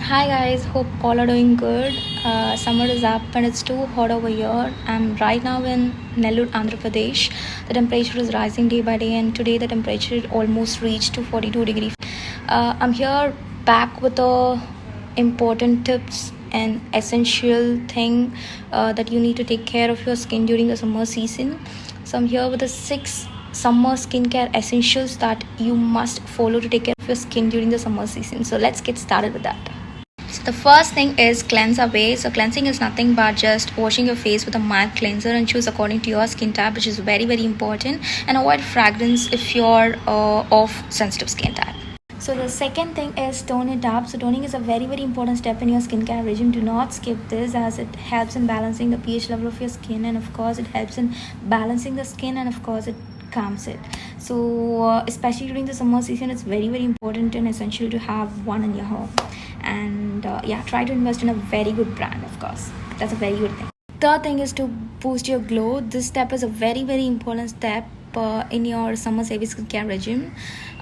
Hi guys, hope all are doing good. Summer is up and it's too hot over here. I'm right now in Nellore, Andhra Pradesh. The temperature is rising day by day, and today the temperature almost reached to 42 degrees. I'm here back with the important tips and essential thing that you need to take care of your skin during the summer season. So I'm here with the 6 summer skincare essentials that you must follow to take care of your skin during the summer season. So let's get started with that. So the first thing is cleanse away. So cleansing is nothing but just washing your face with a mild cleanser and choose according to your skin type, which is very important. And avoid fragrance if you're of sensitive skin type. So the second thing is tone it up. So toning is a very important step in your skincare regime. Do not skip this, as it helps in balancing the pH level of your skin, and of course it helps in balancing the skin, and of course it calms it. So especially during the summer season, it's very important and essential to have one in your home. And try to invest in a very good brand. Of course, that's a very good thing. Third thing is to boost your glow. This step is a very important step in your summer saving skincare regime.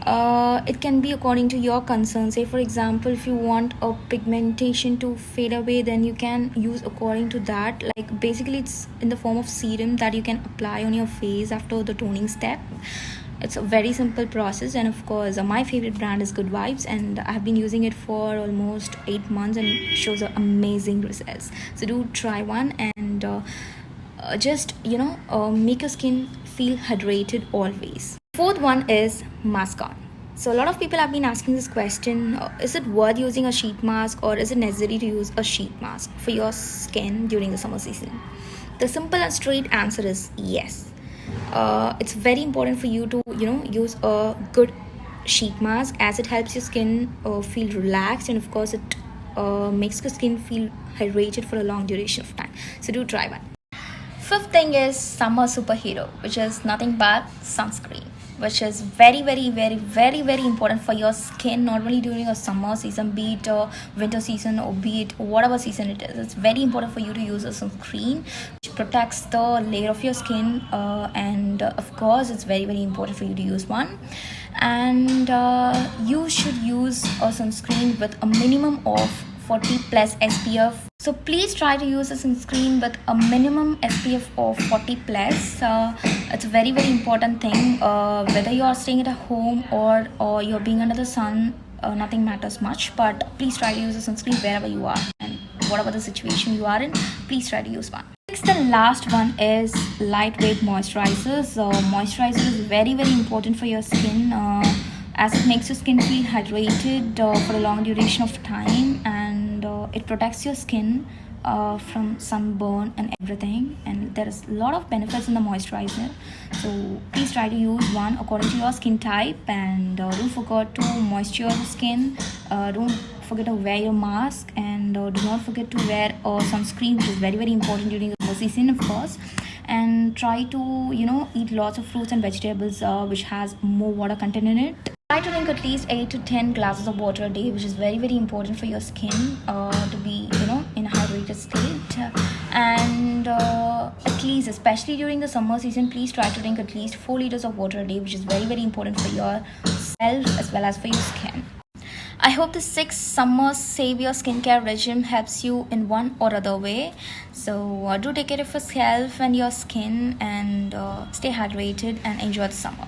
It can be according to your concern. Say for example, if you want a pigmentation to fade away, then you can use according to that. Like basically it's in the form of serum that you can apply on your face after the toning step. It's a very simple process, and of course my favorite brand is Good Vibes, and I have been using it for almost 8 months and it shows amazing results. So do try one, and just make your skin feel hydrated always. Fourth one is mask on. So a lot of people have been asking this question: is it worth using a sheet mask, or is it necessary to use a sheet mask for your skin during the summer season? The simple and straight answer is yes. It's very important for you to use a good sheet mask, as it helps your skin feel relaxed, and of course it makes your skin feel hydrated for a long duration of time. So do try one. Fifth thing is summer superhero, which is nothing but sunscreen, which is very important for your skin, not only during a summer season, be it a winter season or be it whatever season it is. It's very important for you to use a sunscreen which protects the layer of your skin, and of course it's very important for you to use one. And you should use a sunscreen with a minimum of 40 plus SPF. So please try to use a sunscreen with a minimum SPF of 40 plus. It's a very important thing. Whether you are staying at a home or you're being under the sun, nothing matters much. But please try to use a sunscreen wherever you are, and whatever the situation you are in, please try to use one. Next and last one is lightweight moisturizers. Moisturizer is very important for your skin, as it makes your skin feel hydrated for a long duration of time, and it protects your skin from sunburn and everything, and there is a lot of benefits in the moisturizer. So please try to use one according to your skin type, and don't forget to moisture your skin. Don't forget to wear your mask, and do not forget to wear sunscreen, which is very important during the summer season, of course. And try to eat lots of fruits and vegetables which has more water content in it. Try to drink at least 8 to 10 glasses of water a day, which is very important for your skin to be in a hydrated state. And at least, especially during the summer season, please try to drink at least 4 liters of water a day, which is very important for yourself as well as for your skin. I hope the 6 summer save your skincare regime helps you in one or other way. So do take care of yourself and your skin, and stay hydrated and enjoy the summer.